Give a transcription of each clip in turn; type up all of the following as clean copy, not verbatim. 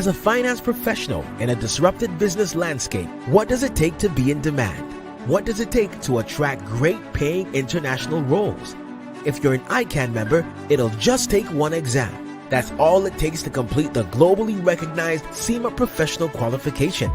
As a finance professional in a disrupted business landscape, what does it take to be in demand? What does it take to attract great paying international roles? If you're an ICAN member, it'll just take one exam. That's all it takes to complete the globally recognized CIMA professional qualification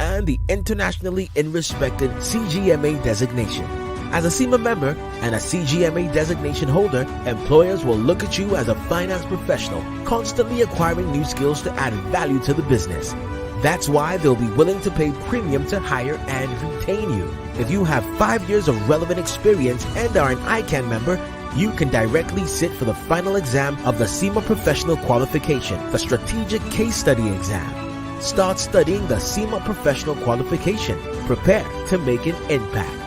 and the internationally respected CGMA designation. As a CIMA member and a CGMA designation holder, employers will look at you as a finance professional, constantly acquiring new skills to add value to the business. That's why they'll be willing to pay premium to hire and retain you. If you have 5 years of relevant experience and are an ICAN member, you can directly sit for the final exam of the CIMA Professional Qualification, the Strategic Case Study Exam. Start studying the CIMA Professional Qualification. Prepare to make an impact.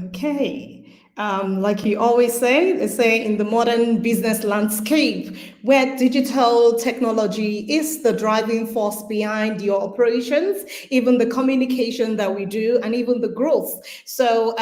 Okay. Like you always say, they say in the modern business landscape, where digital technology is the driving force behind your operations, even the communication that we do, and even the growth. So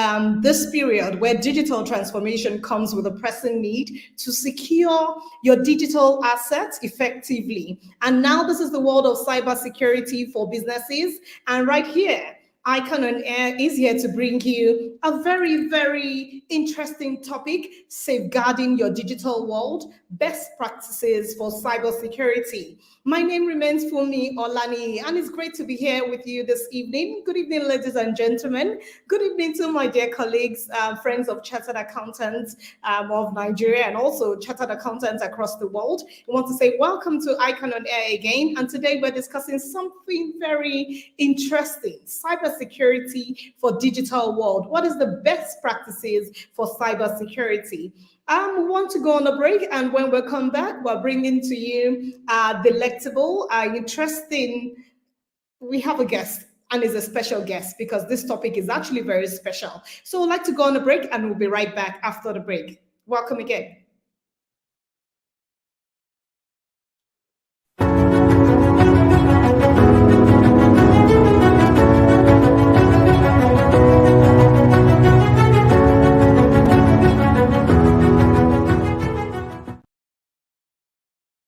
this period where digital transformation comes with a pressing need to secure your digital assets effectively. And now this is the world of cybersecurity for businesses. And right here, ICAN on Air is here to bring you a very, very interesting topic, safeguarding your digital world, best practices for cybersecurity. My name remains Funmi Olani, and it's great to be here with you this evening. Good evening, ladies and gentlemen. Good evening to my dear colleagues, friends of chartered accountants of Nigeria, and also chartered accountants across the world. I want to say welcome to ICAN on Air again, and today we're discussing something very interesting, cybersecurity for digital world. What is the best practices for cybersecurity? We want to go on a break, and when we come back, we're bringing to you delectable, interesting. We have a guest, and it's a special guest because this topic is actually very special. So we'd like to go on a break, and we'll be right back after the break. Welcome again.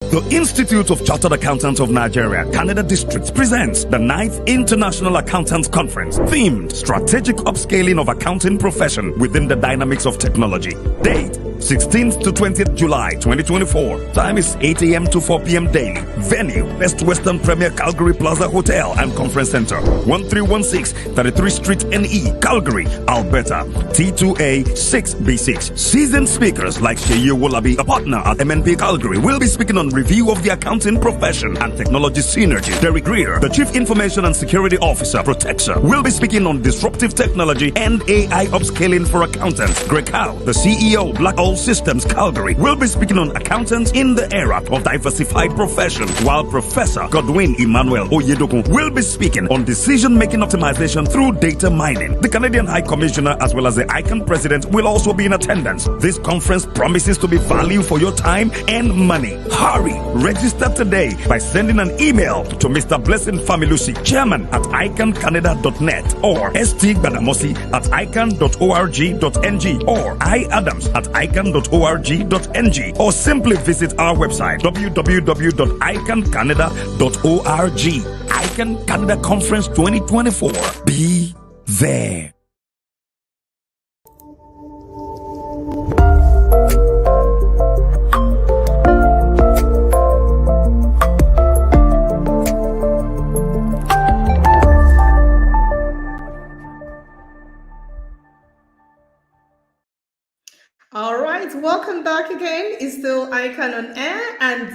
The Institute of Chartered Accountants of Nigeria, Canada District presents the 9th International Accountants Conference, themed Strategic Upscaling of Accounting Profession within the Dynamics of Technology. Date 16th to 20th July 2024. Time is 8 a.m. to 4 p.m. daily. Venue, Best Western Premier Calgary Plaza Hotel and Conference Center, 1316 33 Street NE, Calgary, Alberta, T2A 6B6. Seasoned speakers like Sheyi Wolabi, a partner at MNP Calgary, will be speaking on review of the accounting profession and technology synergy. Derek Greer, the Chief Information and Security Officer, Protector, will be speaking on disruptive technology and AI upscaling for accountants. Greg Howe, the CEO, Black All Systems Calgary, will be speaking on accountants in the era of diversified profession, while Professor Godwin Emmanuel Oyedokun will be speaking on decision-making optimization through data mining. The Canadian High Commissioner as well as the ICAN President will also be in attendance. This conference promises to be value for your time and money. Hurry! Register today by sending an email to Mr. Blessing Familusi, chairman at icancanada.net, or St. Badamosi at ican.org.ng, or iadams at ican.org.ng, or simply visit our website www.icancanada.org. ICAN Canada Conference 2024. Be there. All right, welcome back again. It's still ICAN on Air, and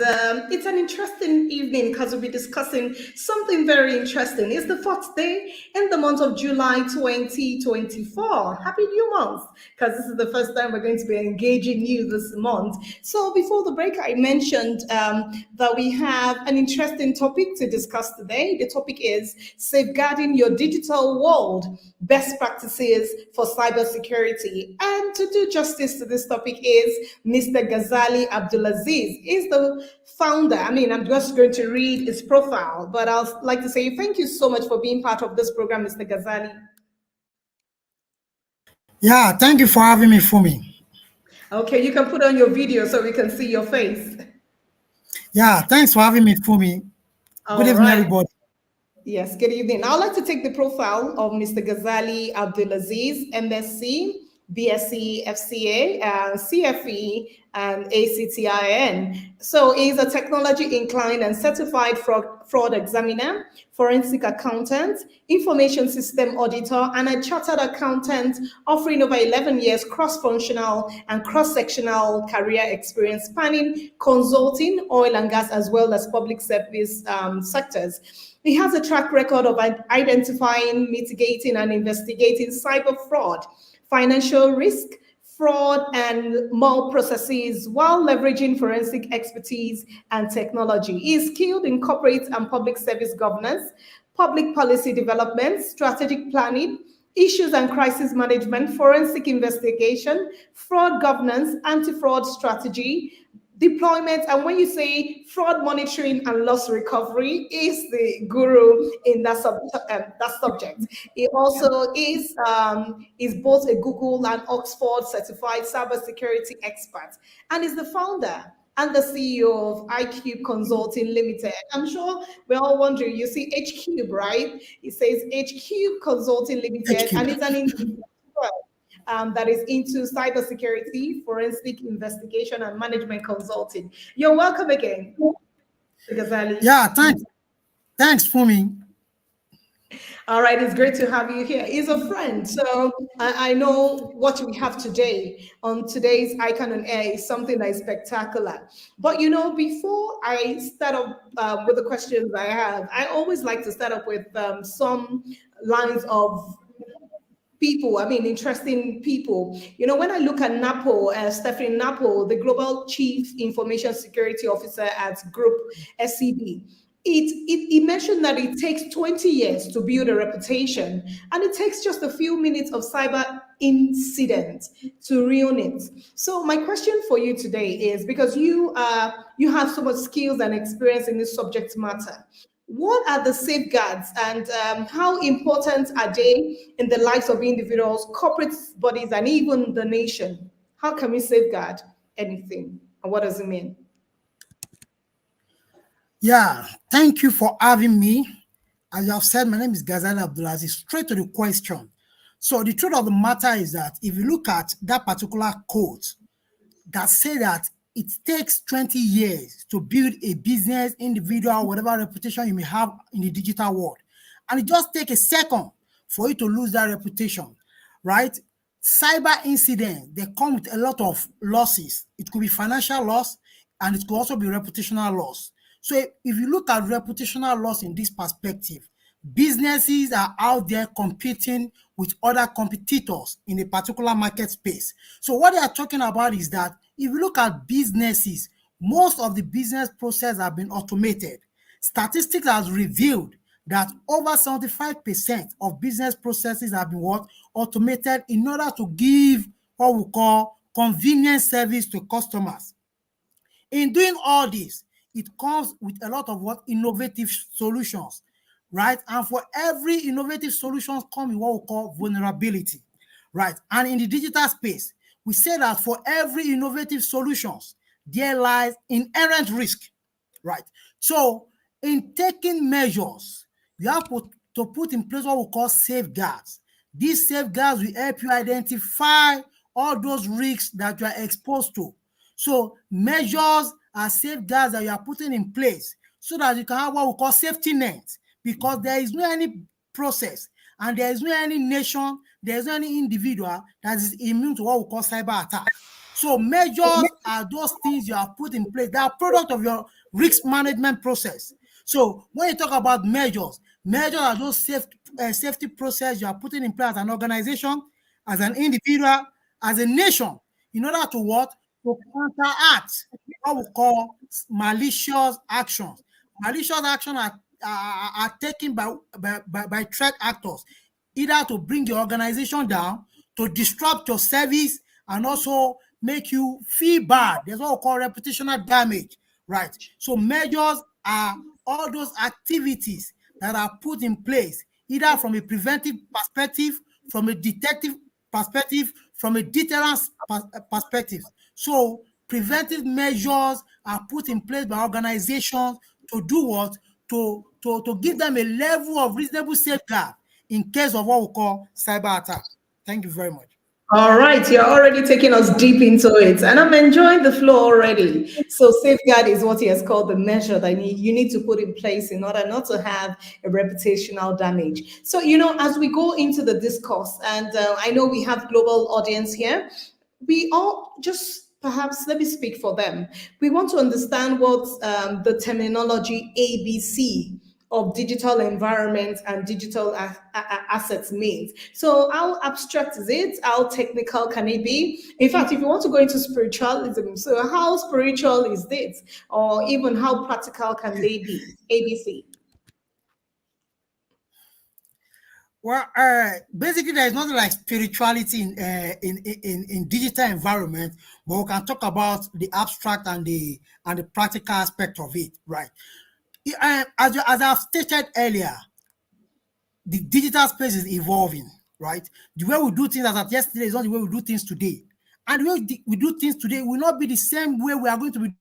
it's an interesting evening because we'll be discussing something very interesting. It's the fourth day in the month of July 2024. Happy New Month, because this is the first time we're going to be engaging you this month. So, before the break, I mentioned that we have an interesting topic to discuss today. The topic is safeguarding your digital world, best practices for cybersecurity. And to do justice to this topic is Mr. Ghazali Abdulazeez. He's the founder. I'm just going to read his profile, but I'd like to say thank you so much for being part of this program, Mr. Ghazali. Yeah, thank you for having me, Fumi. Okay, you can put on your video so we can see your face. Yeah, thanks for having me, Fumi. Good evening, everybody. Yes, good evening. I'd like to take the profile of Mr. Ghazali Abdulazeez, MSc, BSc, FCA, CFE, and ACTIN. So he's a technology inclined and certified fraud examiner, forensic accountant, information system auditor, and a chartered accountant, offering over 11 years cross-functional and cross-sectional career experience spanning consulting, oil and gas, as well as public service sectors. He has a track record of identifying, mitigating, and investigating cyber fraud, financial risk, fraud, and malpractices while leveraging forensic expertise and technology. He is skilled in corporate and public service governance, public policy development, strategic planning, issues and crisis management, forensic investigation, fraud governance, anti-fraud strategy, deployment, and when you say fraud monitoring and loss recovery, is the guru in that subject. He also is both a Google and Oxford certified cybersecurity expert, and is the founder and the CEO of Hqube Consulting Limited. I'm sure we're all wondering, you see Hqube, right? It says Hqube Consulting Limited, Hqube. And it's an individual that is into cybersecurity, forensic investigation, and management consulting. You're welcome again, Ghazali. Yeah, thanks, Fumi. All right, it's great to have you here. He's a friend, so I know what we have today on today's ICAN on Air is something that is spectacular. But before I start up with the questions I have, I always like to start up with some lines of people, interesting people. When I look at Napo, Stephanie Napo, the Global Chief Information Security Officer at Group SCB, it mentioned that it takes 20 years to build a reputation, and it takes just a few minutes of cyber incident to ruin it. So my question for you today is, because you have so much skills and experience in this subject matter, what are the safeguards, and how important are they in the lives of individuals, corporate bodies, and even the nation? How can we safeguard anything, and what does it mean? Yeah, thank you for having me. As you have said, my name is Ghazali Abdulazeez. Straight to the question. So the truth of the matter is that if you look at that particular quote that say that it takes 20 years to build a business, individual, whatever reputation you may have in the digital world, and it just takes a second for you to lose that reputation, right? Cyber incidents, they come with a lot of losses. It could be financial loss, and it could also be reputational loss. So if you look at reputational loss in this perspective, businesses are out there competing with other competitors in a particular market space. So what they are talking about is that if you look at businesses, most of the business process have been automated. Statistics has revealed that over 75% of business processes have been automated in order to give what we call convenient service to customers. In doing all this, it comes with a lot of innovative solutions, right? And for every innovative solution comes what we call vulnerability, right? And in the digital space, we say that for every innovative solutions, there lies inherent risk, right? So in taking measures, you have to put in place what we call safeguards. These safeguards will help you identify all those risks that you are exposed to. So measures are safeguards that you are putting in place so that you can have what we call safety nets, because there is no any process and there is no any nation, there is no any individual that is immune to what we call cyber attack. So measures are those things you have put in place. They are product of your risk management process. So when you talk about measures are those safety process you are putting in place as an organization, as an individual, as a nation, in order to what? To counteract what we call malicious actions. Malicious actions are taken by threat actors, either to bring your organization down, to disrupt your service, and also make you feel bad. There's what we call reputational damage, right? So measures are all those activities that are put in place, either from a preventive perspective, from a detective perspective, from a deterrence perspective. So preventive measures are put in place by organizations to do what? To give them a level of reasonable safeguard in case of what we call cyber attack. Thank you very much. All right, you're already taking us deep into it, and I'm enjoying the flow already. So, safeguard is what he has called the measure that you need to put in place in order not to have a reputational damage. So, as we go into the discourse, and I know we have global audience here, we all just perhaps let me speak for them. We want to understand what the terminology ABC of digital environment and digital assets means. So how abstract is it? How technical can it be? In fact, if you want to go into spiritualism, so how spiritual is this? Or even how practical can they be? ABC. Well, basically, there is nothing like spirituality in digital environment, but we can talk about the abstract and the practical aspect of it, right? As I've stated earlier, the digital space is evolving, right? The way we do things as of yesterday is not the way we do things today, and the way we do things today will not be the same way we are going to be.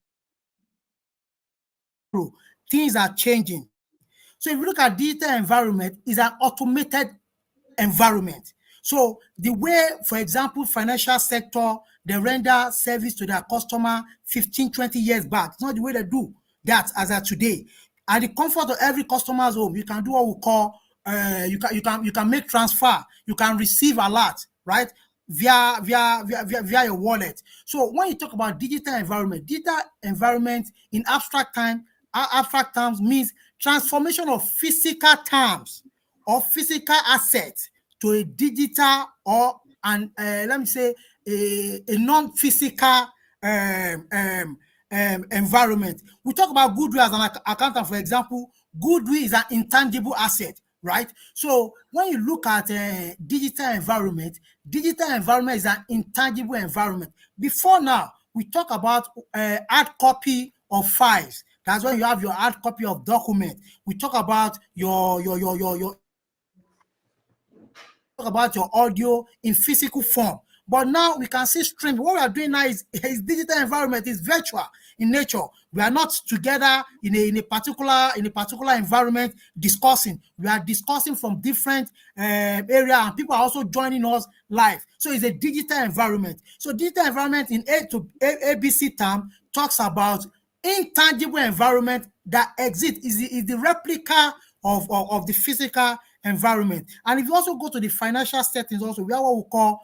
Things are changing. So if you look at digital environment, is an automated environment. So the way, for example, financial sector, they render service to their customer 15, 20 years back. It's not the way they do that as of today. At the comfort of every customer's home, you can do what we call you can make transfer, you can receive alert, right? Via your wallet. So when you talk about digital environment in abstract terms means transformation of physical terms or physical assets to a digital or let me say a non-physical environment. We talk about goodwill as an accountant, for example. Goodwill is an intangible asset, right? So when you look at digital environment is an intangible environment. Before now, we talk about hard copy of files. That's when you have your hard copy of document. We talk about your audio in physical form. But now we can see streaming. What we are doing now is digital environment, is virtual in nature. We are not together in a particular environment discussing. We are discussing from different area, and people are also joining us live. So it's a digital environment. So digital environment in ABC term talks about intangible environment that exists, is the replica of the physical environment. And if you also go to the financial settings, also we have what we call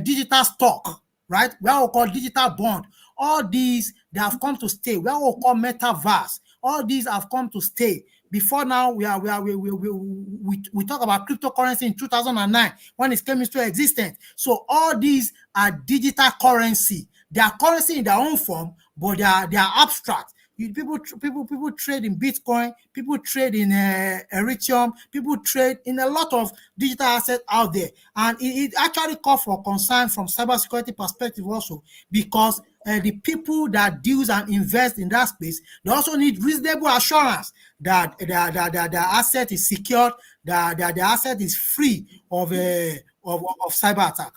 digital stock, right? We have what we call digital bond. All these, they have come to stay. We have what we call metaverse. All these have come to stay. Before now, we talk about cryptocurrency in 2009 when it came into existence. So all these are digital currency. They are currency in their own form, but they are abstract. People trade in Bitcoin, people trade in Ethereum, people trade in a lot of digital assets out there. And it actually calls for concern from cybersecurity perspective also, because the people that deals and invest in that space, they also need reasonable assurance that their asset is secured, that their asset is free of cyber attack.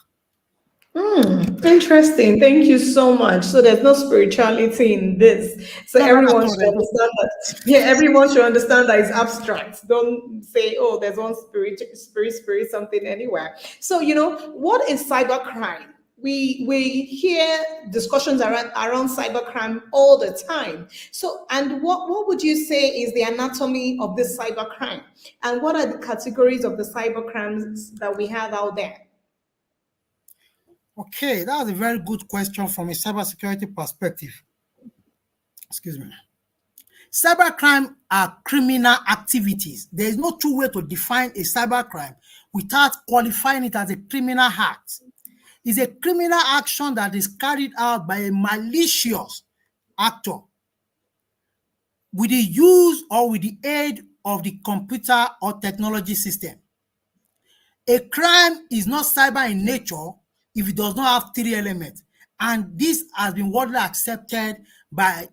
Interesting. Thank you so much. So there's no spirituality in this. So everyone should understand that. Yeah, everyone should understand that it's abstract. Don't say, oh, there's one spirit, something anywhere. So what is cybercrime? We hear discussions around cybercrime all the time. So, and what would you say is the anatomy of this cybercrime? And what are the categories of the cybercrimes that we have out there? Okay, that's a very good question from a cybersecurity perspective. Excuse me. Cybercrime are criminal activities. There is no true way to define a cybercrime without qualifying it as a criminal act. It's a criminal action that is carried out by a malicious actor with the use or with the aid of the computer or technology system. A crime is not cyber in nature if it does not have three elements. And this has been widely accepted by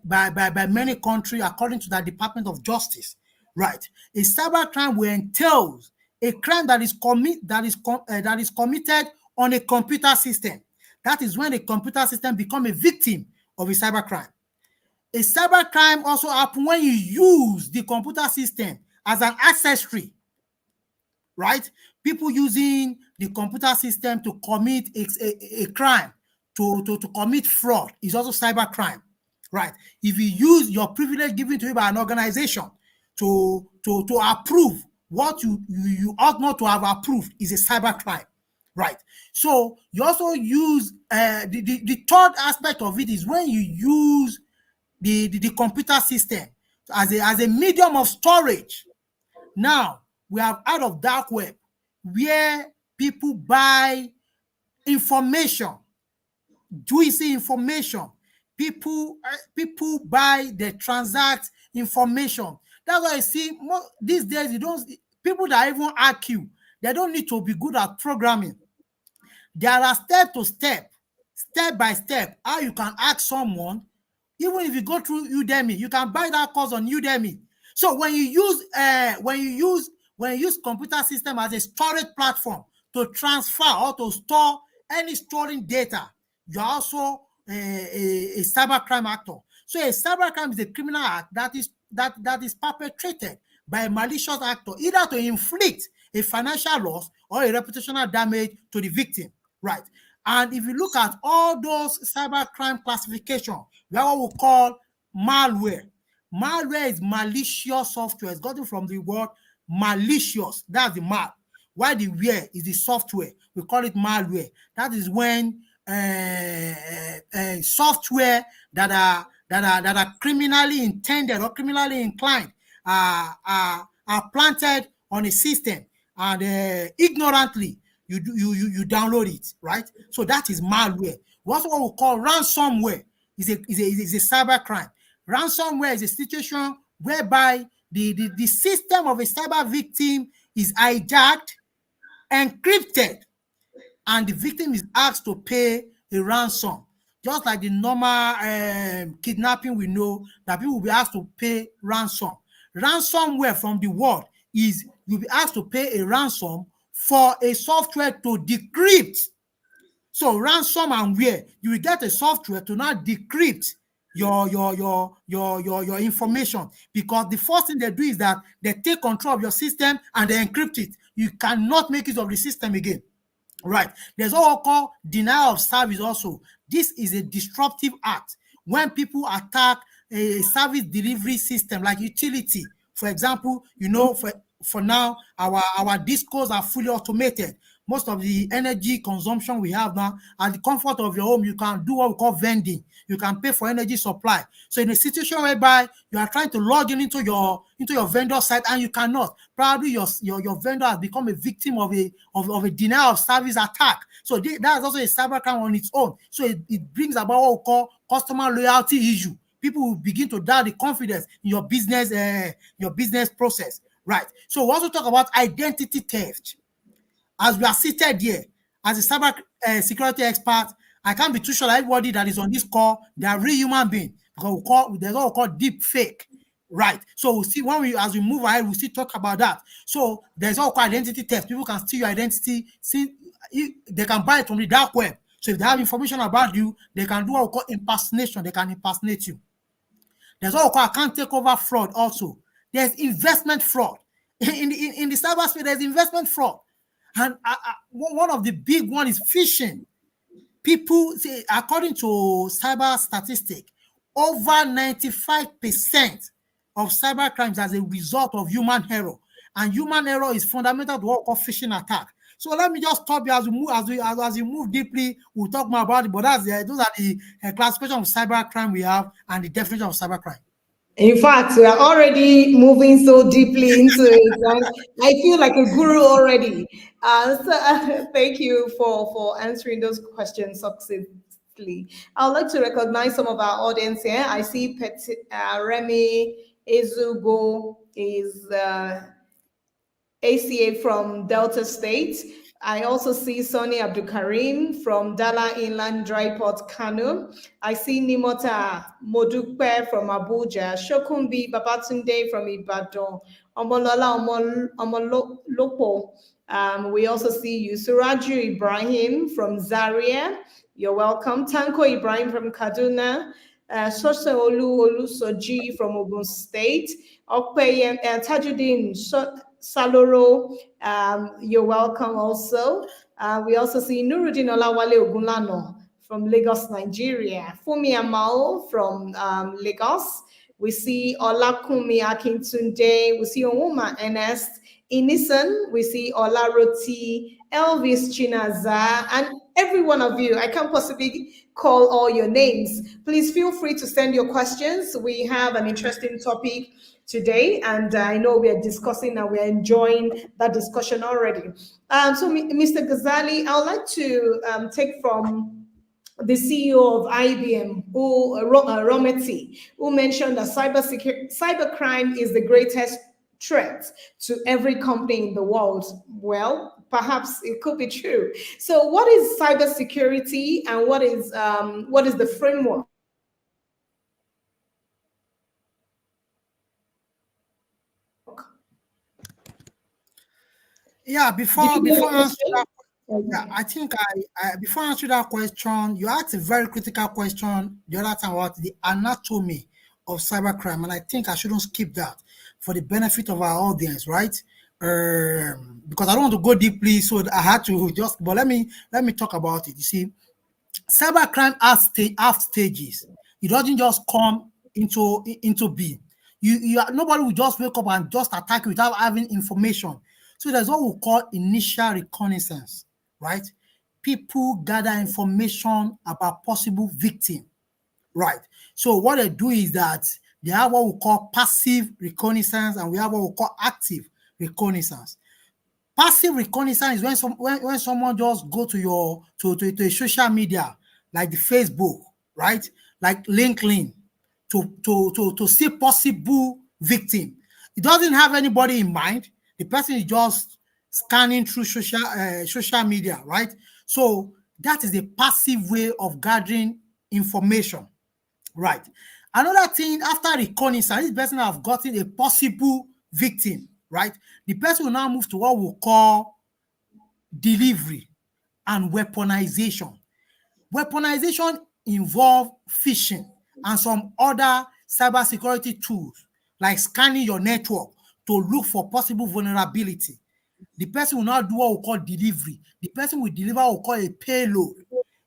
many countries according to the Department of Justice. Right. A cyber crime will entail a crime that is committed on a computer system. That is when a computer system becomes a victim of a cyber crime. A cyber crime also happens when you use the computer system as an accessory, right? People using the computer system to commit a crime, to commit fraud is also cyber crime, right? If you use your privilege given to you by an organization to approve what you ought not to have approved is a cyber crime, right? So you also use the third aspect of it is when you use the computer system as a medium of storage. Now we have out of dark web where people buy information, juicy information. People buy, they transact information. That's why I see these days people that even argue, they don't need to be good at programming. There are step by step, how you can ask someone. Even if you go through Udemy, you can buy that course on Udemy. So when you use computer system as a storage platform to transfer or to store any storing data, you're also a cybercrime actor. So a cybercrime is a criminal act that is perpetrated by a malicious actor, either to inflict a financial loss or a reputational damage to the victim, right? And if you look at all those cybercrime classification, we have what we call malware. Malware is malicious software. It's gotten from the word malicious. That's the mal. While the ware is the software. We call it malware. That is when software that are criminally intended or criminally inclined are planted on a system and ignorantly you download it, right? So that is malware. What's what we call ransomware is a cyber crime. Ransomware is a situation whereby the system of a cyber victim is hijacked, encrypted, and the victim is asked to pay a ransom. Just like the normal kidnapping, we know that people will be asked to pay ransom. Ransomware from the word is you'll be asked to pay a ransom for a software to decrypt. So ransom and where you will get a software to not decrypt your information, because the first thing they do is that they take control of your system and they encrypt it. You cannot make use of the system again. Right. There's what called denial of service also. This is a disruptive act when people attack a service delivery system like utility. For example, for now, our discos are fully automated. Most of the energy consumption we have now, at the comfort of your home, you can do what we call vending. You can pay for energy supply. So in a situation whereby you are trying to log in into your vendor site and you cannot, probably your vendor has become a victim of a denial of service attack. So that's also a cybercrime on its own. So it brings about what we call customer loyalty issue. People will begin to doubt the confidence in your business process. Right. So we also talk about identity theft. As we are seated here, as a cyber security expert, I can't be too sure that everybody that is on this call, they are real human beings. Because there's what we call deep fake. Right. So we'll see as we move ahead, we'll still talk about that. So there's what we call identity theft. People can steal your identity. They can buy it from the dark web. So if they have information about you, they can do what we call impersonation. They can impersonate you. There's what we call account takeover fraud also. There's investment fraud. In the cyberspace, there's investment fraud. And one of the big one is phishing. People say, according to cyber statistics, over 95% of cyber crimes as a result of human error. And human error is fundamental to what we call phishing attack. So let me just stop you as we move, as we move deeply. We'll talk more about it. But those are the classification of cybercrime we have and the definition of cybercrime. In fact, we are already moving so deeply into it, and I feel like a guru already. Thank you for answering those questions succinctly. I would like to recognize some of our audience here. I see Remy Ezugo is ACA from Delta State. I also see Sonny Abdulkarim from Dala Inland Dry Port, Kano. I see Nimota Modupe from Abuja, Shokumbi Babatunde from Ibadan, Omolola Omolopo. We also see you, Suraju Ibrahim from Zaria. You're welcome. Tanko Ibrahim from Kaduna. Sose Olusoji from Ogun State. Okpeye Tajuddin Saloro, you're welcome also. We also see Nuruddin Olawale Ogunlano from Lagos, Nigeria. Fumi Amao from Lagos. We see Olakunmi Akintunde. We see Onwuma Ernest Inison. We see Olaroti, Elvis Chinaza, and every one of you. I can't possibly call all your names. Please feel free to send your questions. We have an interesting topic today, and I know we are discussing and we're enjoying that discussion already. So, Mr. Ghazali, I would like to take from the CEO of IBM, Rometi, who mentioned that cybercrime is the greatest threat to every company in the world. Well, perhaps it could be true. So, what is cybersecurity, and what is the framework? Yeah, before answer that, yeah, I think before answer that question, you asked a very critical question the other time about the anatomy of cybercrime, and I think I shouldn't skip that for the benefit of our audience, right? Because I don't want to go deeply, so I had to just. But let me talk about it. You see, cybercrime has stages. It doesn't just come into being. Nobody will just wake up and just attack you without having information. So there's what we call initial reconnaissance, right? People gather information about possible victim, right? So what they do is that they have what we call passive reconnaissance, and we have what we call active reconnaissance. Passive reconnaissance is when someone just go to a social media like the Facebook, right? Like LinkedIn, to see possible victim. It doesn't have anybody in mind. The person is just scanning through social media, right? So that is the passive way of gathering information, right? Another thing, after reconnaissance, this person have gotten a possible victim, right? The person will now move to what we call delivery and weaponization. Weaponization involve phishing and some other cybersecurity tools like scanning your network to look for possible vulnerability. The person will now do what we call delivery. The person will deliver what we call a payload.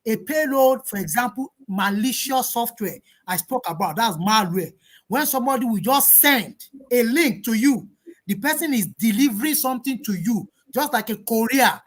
A payload, for example, malicious software I spoke about, that's malware. When somebody will just send a link to you, the person is delivering something to you, just like a courier,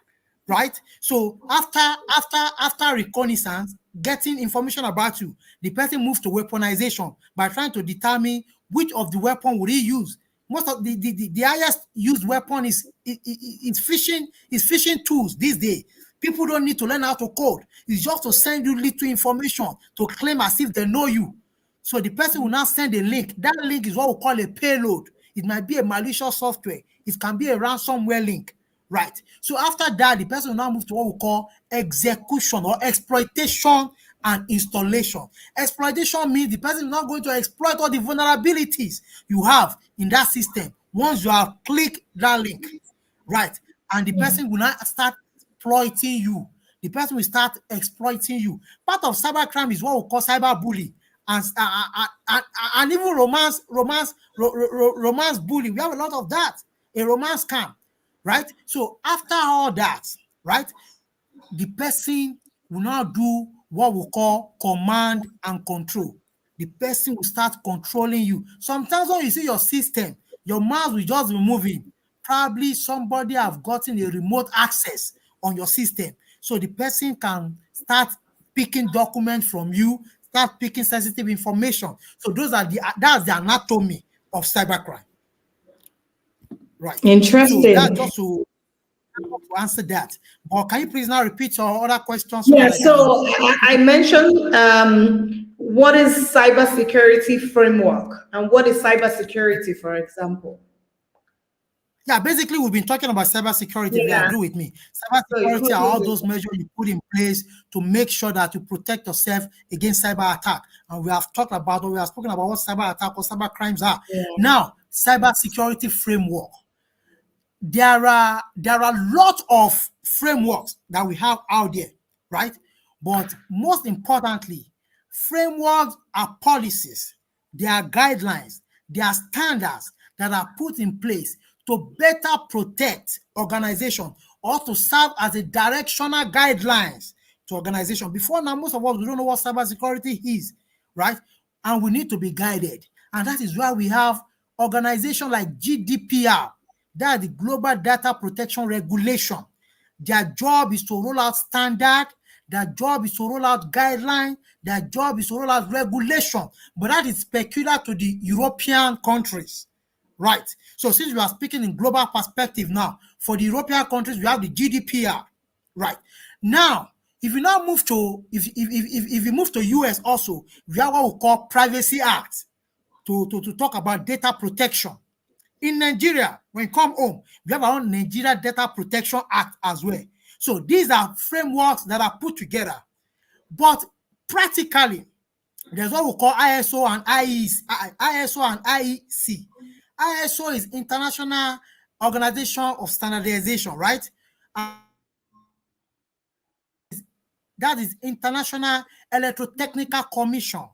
right? So after reconnaissance, getting information about you, the person moves to weaponization by trying to determine which of the weapon would he use. Most of the highest used weapon is phishing tools these days. People don't need to learn how to code. It's just to send you little information to claim as if they know you. So the person will now send a link. That link is what we call a payload. It might be a malicious software. It can be a ransomware link, right? So after that, the person will now move to what we call execution or exploitation and installation. Exploitation means the person is not going to exploit all the vulnerabilities you have in that system once you have clicked that link, right? And the person will not start exploiting you. The person will start exploiting you. Part of cybercrime is what we call cyberbullying and even romance bullying. We have a lot of that. A romance scam, right? So after all that, right, the person will now do what we call command and control. The person will start controlling you. Sometimes when you see your system, your mouse will just be moving. Probably somebody have gotten a remote access on your system. So the person can start picking documents from you, start picking sensitive information. So that's the anatomy of cybercrime. Right. So that's Interesting. just to answer that. But can you please now repeat your other questions so Yeah, that I can? so I mentioned what is cybersecurity framework and what is cybersecurity, for example. Yeah, basically, we've been talking about cybersecurity. If you Yeah. agree with me, So you cybersecurity put are all things those measures you put in place to make sure that you protect yourself against cyber attack. And we have spoken about what cyber attack or cyber crimes are. Yeah. Now, cybersecurity framework. There are lots of frameworks that we have out there, right? But most importantly, frameworks are policies, they are guidelines, they are standards that are put in place to better protect organization or to serve as a directional guidelines to organization. Before now, most of us, we don't know what cybersecurity is, right? And we need to be guided. And that is why we have organizations like GDPR, that's the Global Data Protection Regulation. Their job is to roll out standard, their job is to roll out guidelines, their job is to roll out regulation. But that is peculiar to the European countries, right? So since we are speaking in global perspective now, for the European countries, we have the GDPR, right? Now, if you now move to, if you move to US also, we have what we call Privacy Act to talk about data protection. In Nigeria, when you come home, we have our own Nigeria Data Protection Act as well. So these are frameworks that are put together. But practically, there's what we call ISO and IEC. ISO is International Organization of Standardization, right? That is International Electrotechnical Commission.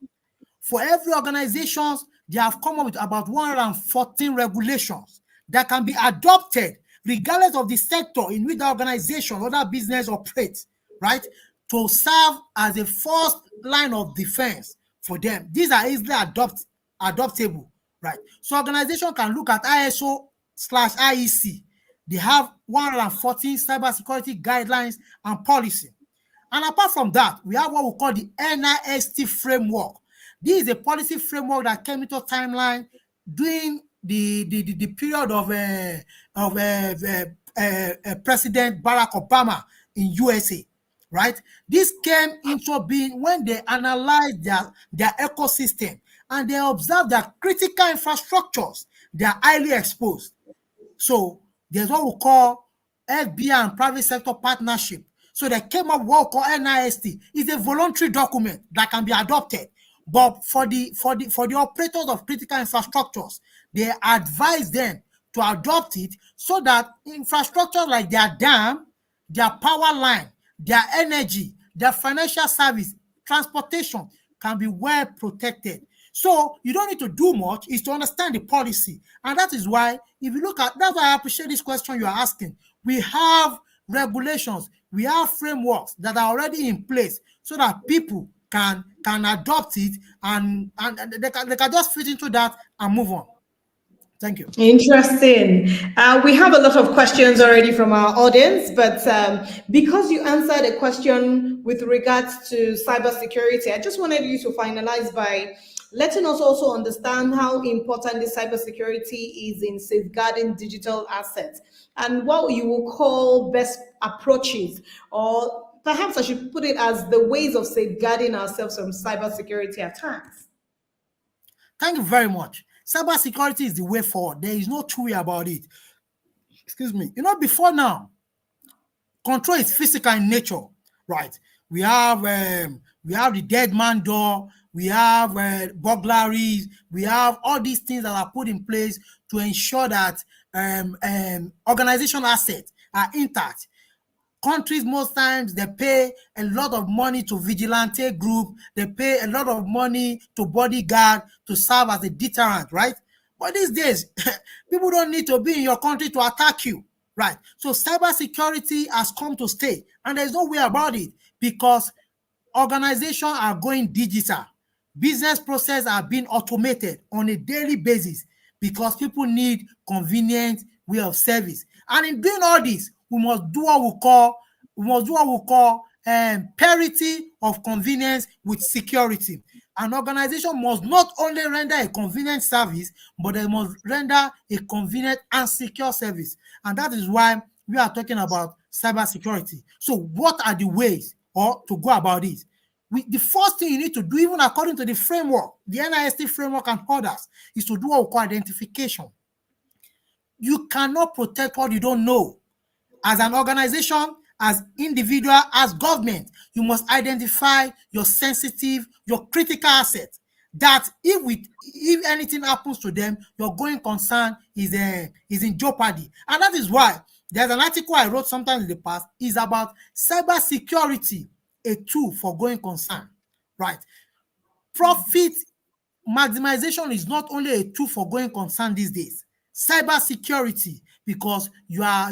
For every organization, they have come up with about 114 regulations that can be adopted regardless of the sector in which the organization or that business operates, right? To serve as a first line of defense for them. These are easily adoptable, right? So organization can look at ISO/IEC. They have 114 cybersecurity guidelines and policy. And apart from that, we have what we call the NIST framework. This is a policy framework that came into timeline during the period of President Barack Obama in USA, right? This came into being when they analyzed their ecosystem and they observed that critical infrastructures, they are highly exposed. So there's what we call FBI and private sector partnership. So they came up with what we call NIST. It's a voluntary document that can be adopted. But for the operators of critical infrastructures, they advise them to adopt it so that infrastructure like their dam, their power line, their energy, their financial service, transportation can be well protected. So you don't need to do much, is to understand the policy. And that is why, if you look at, that's why I appreciate this question you are asking. We have regulations, we have frameworks that are already in place so that people can adopt it and they can just fit into that and move on. Thank you. Interesting. We have a lot of questions already from our audience, but because you answered a question with regards to cybersecurity, I just wanted you to finalize by letting us also understand how important the cybersecurity is in safeguarding digital assets and what you will call best approaches, or perhaps I should put it as the ways of safeguarding ourselves from cybersecurity attacks. Thank you very much. Cybersecurity is the way forward. There is no two way about it. Excuse me. You know, before now, control is physical in nature, right? We have the dead man door, we have burglaries, we have all these things that are put in place to ensure that organizational assets are intact. Countries, most times, they pay a lot of money to vigilante group. They pay a lot of money to bodyguard to serve as a deterrent, right? But these days, people don't need to be in your country to attack you, right? So cybersecurity has come to stay, and there's no way about it because organizations are going digital. Business processes are being automated on a daily basis because people need convenient way of service. And in doing all this, we must do what we call We must do what we call parity of convenience with security. An organization must not only render a convenient service, but they must render a convenient and secure service. And that is why we are talking about cybersecurity. So what are the ways or to go about this? The first thing you need to do, even according to the framework, the NIST framework and others, is to do what we call identification. You cannot protect what you don't know. As an organization, as individual, as government, you must identify your sensitive, your critical assets. That if anything happens to them, your going concern is in jeopardy. And that is why there's an article I wrote sometime in the past is about cybersecurity, a tool for going concern. Right? Profit maximization is not only a tool for going concern these days. Cybersecurity, because you are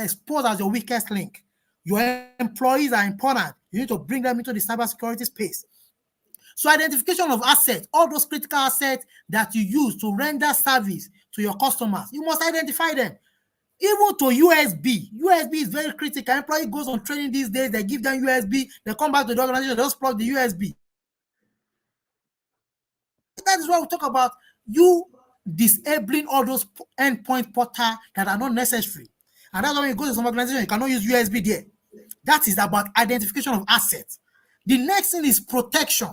exposed as your weakest link. Your employees are important. You need to bring them into the cybersecurity space. So identification of assets, all those critical assets that you use to render service to your customers, you must identify them. Even to USB. USB is very critical. Employee goes on training these days, they give them USB, they come back to the organization, they just plug the USB. That is why we talk about you disabling all those endpoint portals that are not necessary. And that's why when you go to some organization, you cannot use USB there. That is about identification of assets. The next thing is protection.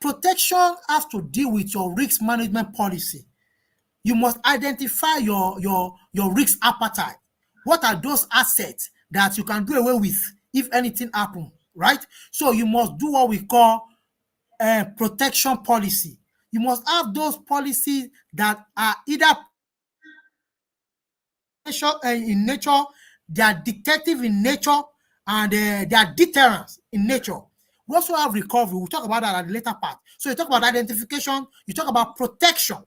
Protection has to deal with your risk management policy. You must identify your risk appetite. What are those assets that you can do away with if anything happens, right? So you must do what we call protection policy. You must have those policies that are either in nature, they are detective in nature, and they are deterrence in nature. We also have recovery. We'll talk about that at the later part. So you talk about identification, you talk about protection.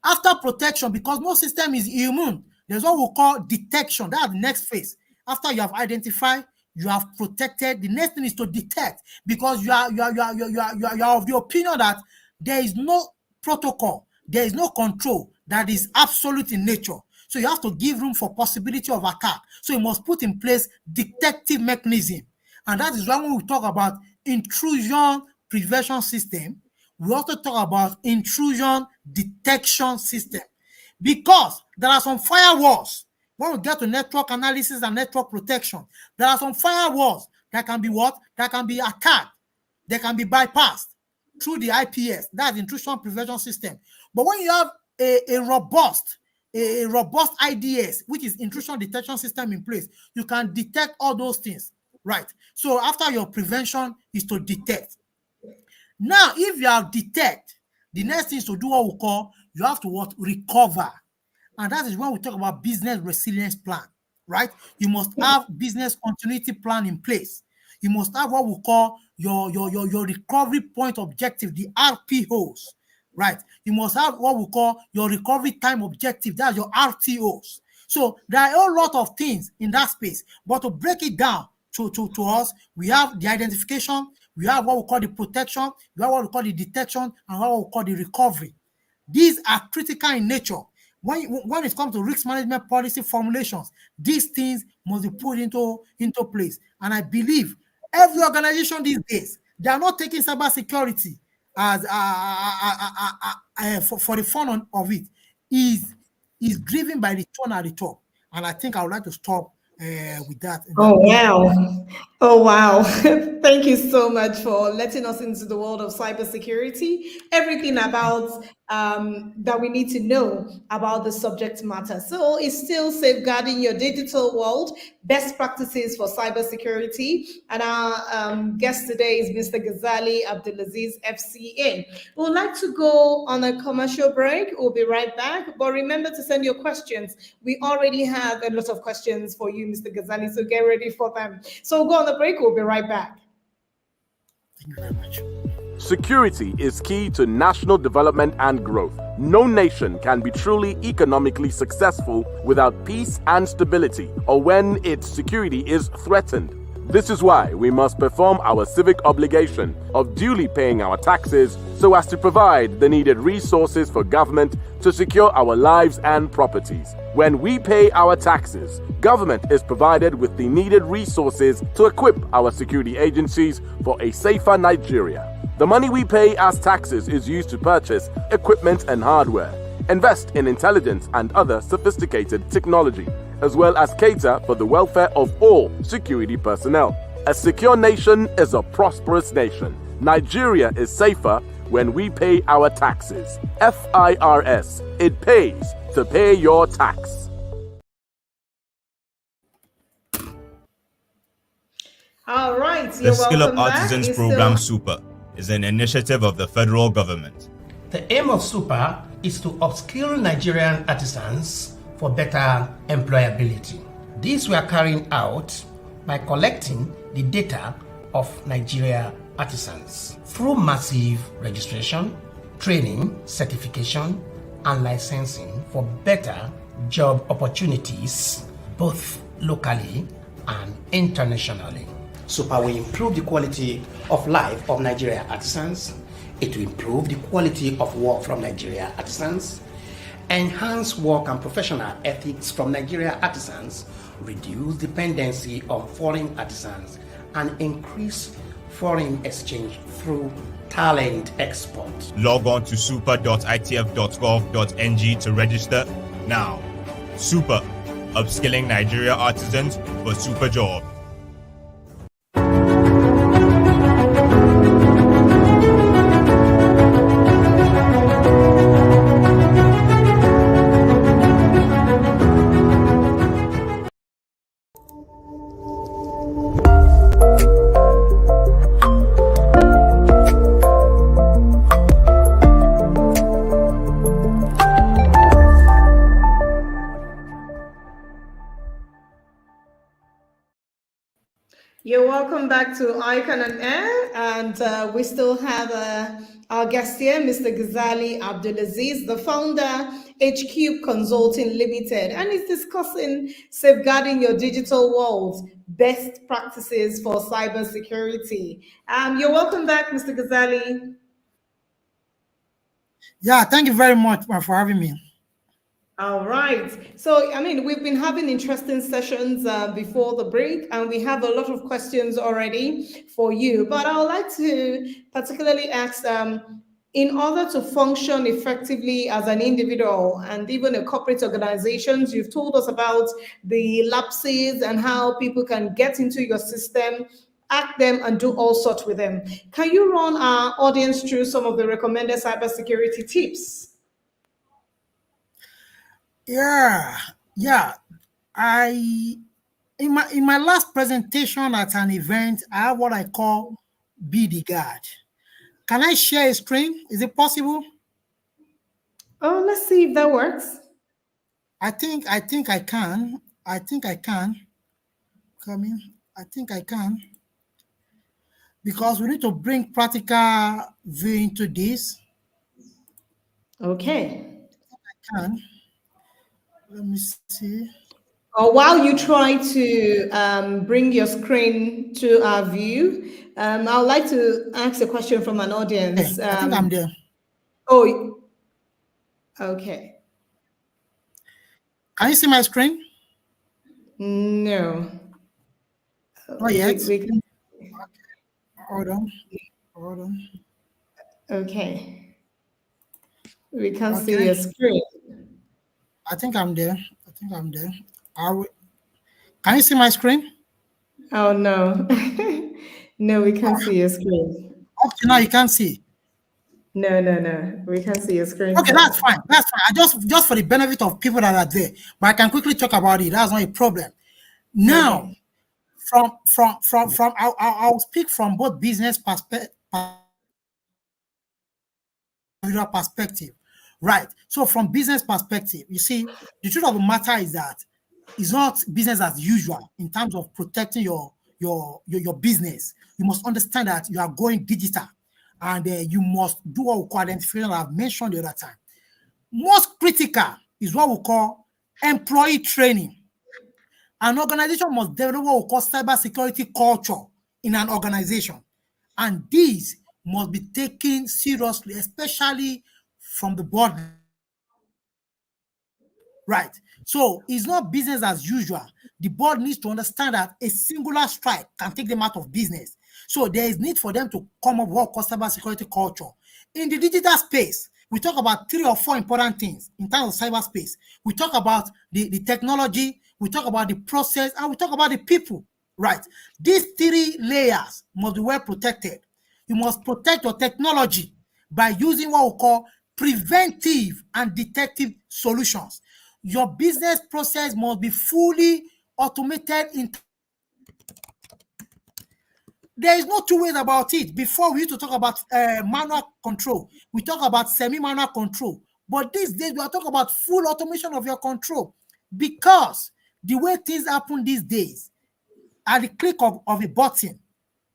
After protection, because no system is immune, there's what we call detection. That's the next phase. After you have identified, you have protected. The next thing is to detect, because you are of the opinion that there is no protocol, there is no control that is absolute in nature. So you have to give room for possibility of attack. So you must put in place detective mechanism. And that is why when we talk about intrusion prevention system, we also talk about intrusion detection system. Because there are some firewalls. When we get to network analysis and network protection, there are some firewalls that can be what? That can be attacked. They can be bypassed through the IPS, that's intrusion prevention system. But when you have a robust IDS, which is intrusion detection system in place, you can detect all those things, right? So after your prevention is to detect. Now, if you have detect, the next thing is to do what we call, you have to what? Recover. And that is when we talk about business resilience plan, right? You must have business continuity plan in place. You must have what we call your recovery point objective, the RPOs, right? You must have what we call your recovery time objective, that's your RTOs. So there are a whole lot of things in that space, but to break it down to us, we have the identification, we have what we call the protection, we have what we call the detection, and what we call the recovery. These are critical in nature. When it comes to risk management policy formulations, these things must be put into place. And I believe every organization these days, they are not taking cybersecurity as for the fun of it. Is driven by the tone at the top. And I think I would like to stop with that. Oh, wow. Thank you so much for letting us into the world of cybersecurity. Everything about that we need to know about the subject matter. So it's still safeguarding your digital world, best practices for cybersecurity. And our guest today is Mr. Ghazali Abdulazeez, FCA. We would like to go on a commercial break. We'll be right back. But remember to send your questions. We already have a lot of questions for you, Mr. Ghazali, so get ready for them. So we'll go on the break. We'll be right back. Thank you very much. Security is key to national development and growth. No nation can be truly economically successful without peace and stability, or when its security is threatened. This is why we must perform our civic obligation of duly paying our taxes so as to provide the needed resources for government to secure our lives and properties. When we pay our taxes, government is provided with the needed resources to equip our security agencies for a safer Nigeria. The money we pay as taxes is used to purchase equipment and hardware, invest in intelligence and other sophisticated technology, as well as cater for the welfare of all security personnel. A secure nation is a prosperous nation. Nigeria is safer when we pay our taxes. FIRS, it pays to pay your tax. All right, The Skill Up Artisans Program Super is an initiative of the federal government. The aim of Super is to upskill Nigerian artisans for better employability. These were carried out by collecting the data of Nigeria artisans through massive registration, training, certification, and licensing for better job opportunities, both locally and internationally. Super will improve the quality of life of Nigeria artisans. It will improve the quality of work from Nigeria artisans, enhance work and professional ethics from Nigeria artisans, reduce dependency on foreign artisans, and increase foreign exchange through talent export. Log on to super.itf.gov.ng to register now. Super, upskilling Nigeria artisans for super jobs. You're welcome back to ICAN on Air, and we still have our guest here, Mr. Ghazali Abdulazeez, the founder, Hqube Consulting Limited, and he's discussing safeguarding your digital world, best practices for cybersecurity. You're welcome back, Mr. Ghazali. Yeah, thank you very much for having me. All right. So, I mean, we've been having interesting sessions before the break, and we have a lot of questions already for you. But I would like to particularly ask, in order to function effectively as an individual and even a corporate organizations, you've told us about the lapses and how people can get into your system, hack them, and do all sorts with them. Can you run our audience through some of the recommended cybersecurity tips? Yeah. In my last presentation at an event, I have what I call be the guard. Can I share a screen? Is it possible? Oh, let's see if that works. I think I can. Come in. I think I can. Because we need to bring practical view into this. Okay. I can. Let me see. While you try to bring your screen to our view, I would like to ask a question from an audience. Hey, I think I'm there. Oh, okay. Can you see my screen? No. Not yet. We can... Hold on. Okay. We can't see your screen. I think I'm there. Can you see my screen? Oh, no. No, we can't see your screen. Up to now, you can't see. No. We can't see your screen. Okay, that's fine. I just for the benefit of people that are there, but I can quickly talk about it. That's not a problem. Now, okay. I'll speak from both business perspective. Right. So from business perspective, you see, the truth of the matter is that it's not business as usual in terms of protecting your business. You must understand that you are going digital, and you must do what we call identification that I've mentioned the other time. Most critical is what we call employee training. An organization must develop what we call cybersecurity culture in an organization, and these must be taken seriously, especially from the board. Right. So it's not business as usual. The board needs to understand that a singular strike can take them out of business. So there is need for them to come up with customer security culture. In the digital space, we talk about 3 or 4 important things in terms of cyberspace. We talk about the technology, we talk about the process, and we talk about the people, right? These 3 layers must be well protected. You must protect your technology by using what we call preventive and detective solutions. Your business process must be fully automated. There is no 2 ways about it. Before, we used to talk about manual control. We talk about semi-manual control. But these days, we are talking about full automation of your control, because the way things happen these days, at the click of a button,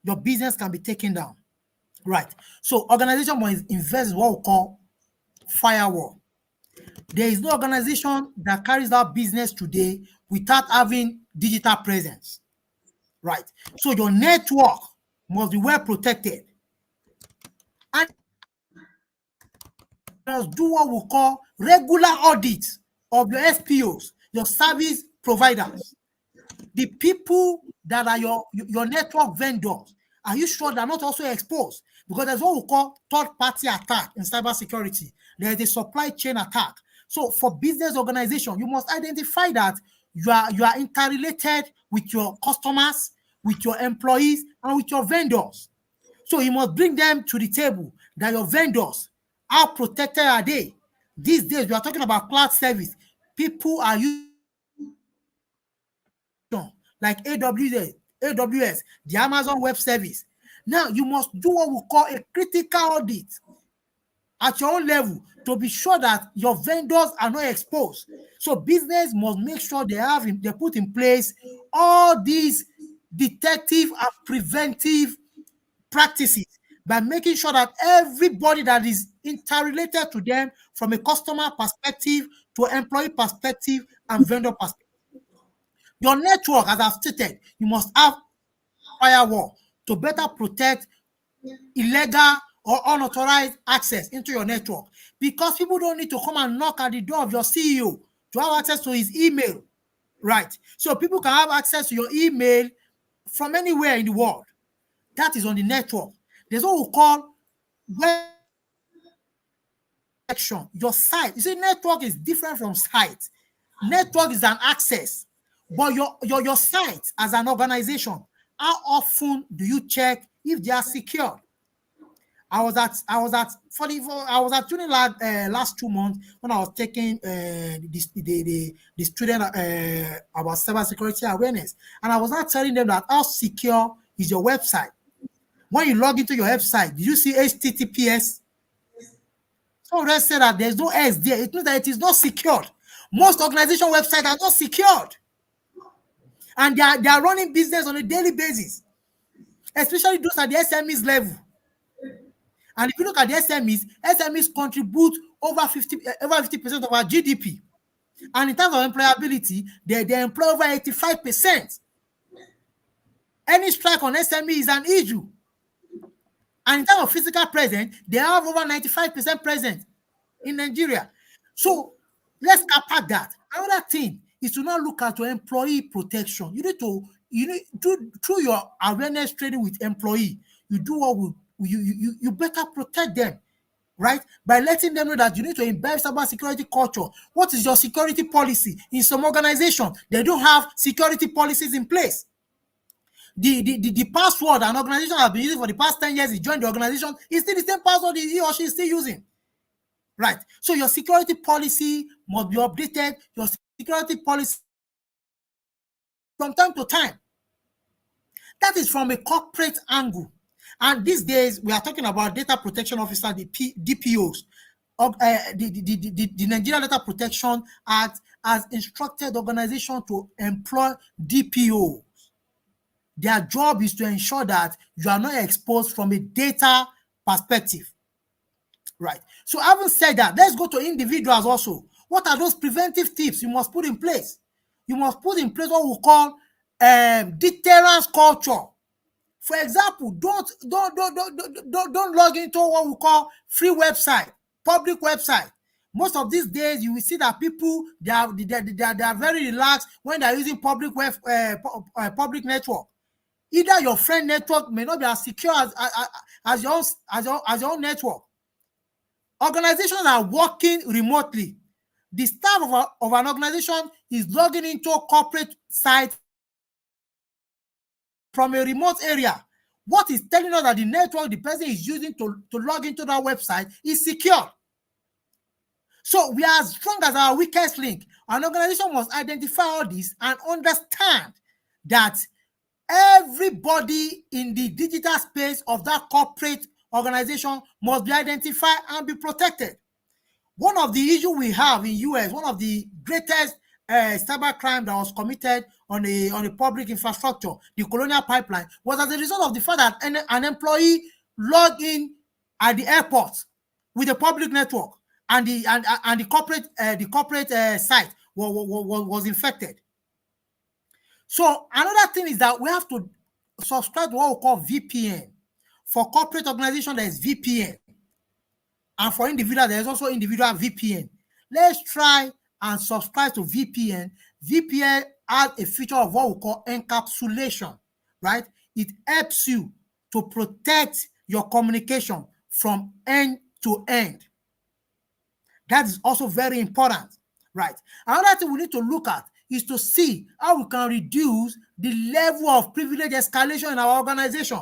your business can be taken down. Right. So organization must invest in what we call firewall. There is no organization that carries out business today without having digital presence. Right. So your network must be well protected. And must do what we call regular audits of your SPOs, your service providers. The people that are your network vendors, are you sure they're not also exposed? Because there's what we call third-party attack in cybersecurity. There is a supply chain attack. So for business organization, you must identify that you are interrelated with your customers, with your employees, and with your vendors. So you must bring them to the table, that your vendors, how protected are they? These days, we are talking about cloud service. People are using like AWS, the Amazon Web Service. Now, you must do what we call a critical audit at your own level to be sure that your vendors are not exposed. So business must make sure they put in place all these detective and preventive practices by making sure that everybody that is interrelated to them, from a customer perspective to employee perspective and vendor perspective. Your network, as I've stated, you must have firewall to better protect illegal or unauthorized access into your network, because people don't need to come and knock at the door of your CEO to have access to his email, right? So people can have access to your email from anywhere in the world. That is on the network. There's what we call web protection. Your site, you see, network is different from site. Network is an access, but your site as an organization, how often do you check if they are secure? I was at Tunilag last 2 months when I was taking the student about cybersecurity awareness, and I was not telling them that how secure is your website. When you log into your website, did you see HTTPS? So let's say that there's no S there. It means that it is not secured. Most organization websites are not secured, and they are running business on a daily basis, especially those at the SMEs level. And if you look at the SMEs contribute over 50% of our GDP. And in terms of employability, they employ over 85%. Any strike on SME is an issue. And in terms of physical presence, they have over 95% present in Nigeria. So let's attack that. Another thing is to not look at your employee protection. You need to do through your awareness training with employee. You do what you better protect them, right? By letting them know that you need to embed cybersecurity culture. What is your security policy? In some organizations, they don't have security policies in place. The password an organization has been using for the past 10 years, he joined the organization, it's still the same password he or she is still using. Right. So your security policy must be updated. Your security policy from time to time. That is from a corporate angle. And these days, we are talking about data protection officer, the DPOs. The Nigeria Data Protection Act has instructed organizations to employ DPOs. Their job is to ensure that you are not exposed from a data perspective. Right. So having said that, let's go to individuals also. What are those preventive tips you must put in place? You must put in place what we call deterrence culture. For example, don't log into what we call free website, public website, Most of these days, you will see that people they are very relaxed when they are using public public network. Either your friend network may not be as secure as your own network. Organizations are working remotely. The staff of an organization is logging into a corporate site from a remote area. What is telling us that the network the person is using to log into that website is secure. So we are as strong as our weakest link. An organization must identify all this and understand that everybody in the digital space of that corporate organization must be identified and be protected. One of the issues we have in US, one of the greatest cyber crime that was committed on a public infrastructure, the Colonial Pipeline, was as a result of the fact that an employee logged in at the airport with a public network, and the corporate site was infected. So another thing is that we have to subscribe to what we call VPN. For corporate organization, there is VPN. And for individual, there is also individual VPN. Let's try and subscribe to VPN. VPN has a feature of what we call encapsulation, right? It helps you to protect your communication from end to end. That is also very important, right? Another thing we need to look at is to see how we can reduce the level of privilege escalation in our organization.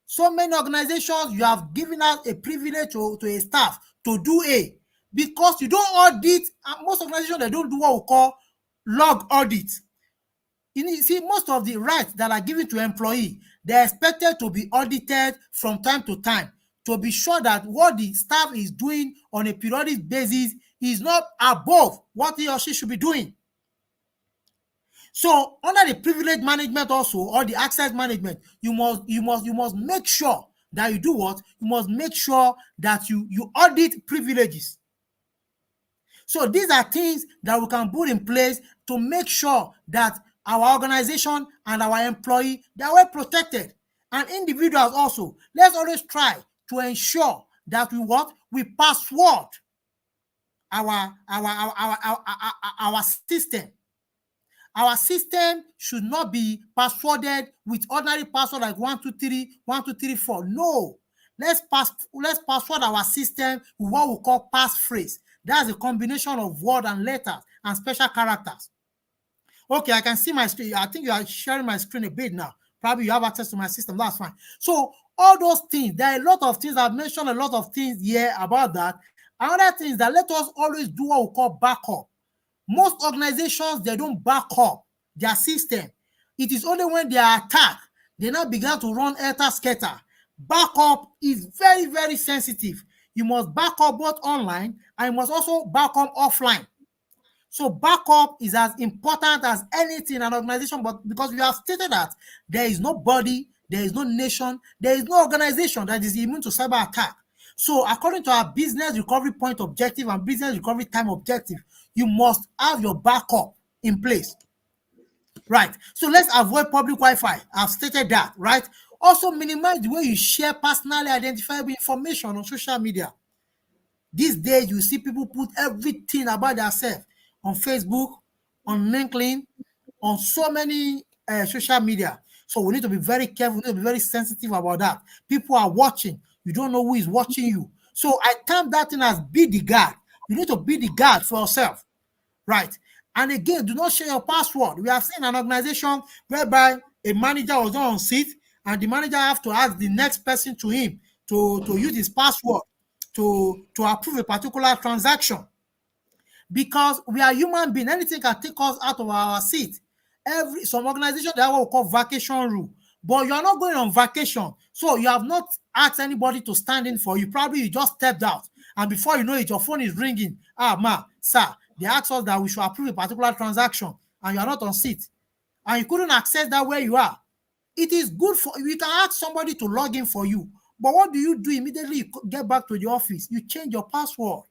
So many organizations, you have given out a privilege to a staff to do A, because you don't audit, and most organizations, they don't do what we call log audit. You see, most of the rights that are given to employee, they're expected to be audited from time to time to be sure that what the staff is doing on a periodic basis is not above what he or she should be doing. So under the privilege management also, or the access management, you must make sure that you do what? You must make sure that you audit privileges. So these are things that we can put in place to make sure that our organization and our employee, they are well protected. And individuals also, let's always try to ensure that we password our system. Our system should not be passworded with ordinary password like 123, 1234. No, let's password our system with what we call passphrase. That's a combination of word and letters and special characters. Okay, I can see my screen. I think you are sharing my screen a bit now. Probably you have access to my system. That's fine. So all those things, there are a lot of things. I've mentioned a lot of things here about that. Another thing is that let us always do what we call backup. Most organizations, they don't back up their system. It is only when they are attacked, they now begin to run helter-skelter. Backup is very, very sensitive. You must back up both online and you must also back up offline. So backup is as important as anything in an organization, but because we have stated that there is no body, there is no nation, there is no organization that is immune to cyber attack. So according to our business recovery point objective and business recovery time objective, you must have your backup in place. Right. So let's avoid public Wi-Fi. I've stated that, right? Also minimize the way you share personally identifiable information on social media. These days, you see people put everything about themselves on Facebook, on LinkedIn, on so many social media. So we need to be very careful. We need to be very sensitive about that. People are watching. You don't know who is watching you. So I term that thing as be the guard. You need to be the guard for yourself, right? And again, do not share your password. We have seen an organization whereby a manager was not on seat, and the manager have to ask the next person to him to use his password to approve a particular transaction. Because we are human beings, anything can take us out of our seat. Some organizations, they have what we call vacation rule. But you are not going on vacation. So you have not asked anybody to stand in for you. Probably you just stepped out. And before you know it, your phone is ringing. Sir, they asked us that we should approve a particular transaction. And you are not on seat. And you couldn't access that where you are. It is good for you. You can ask somebody to log in for you. But what do? Immediately you get back to the office? You change your password.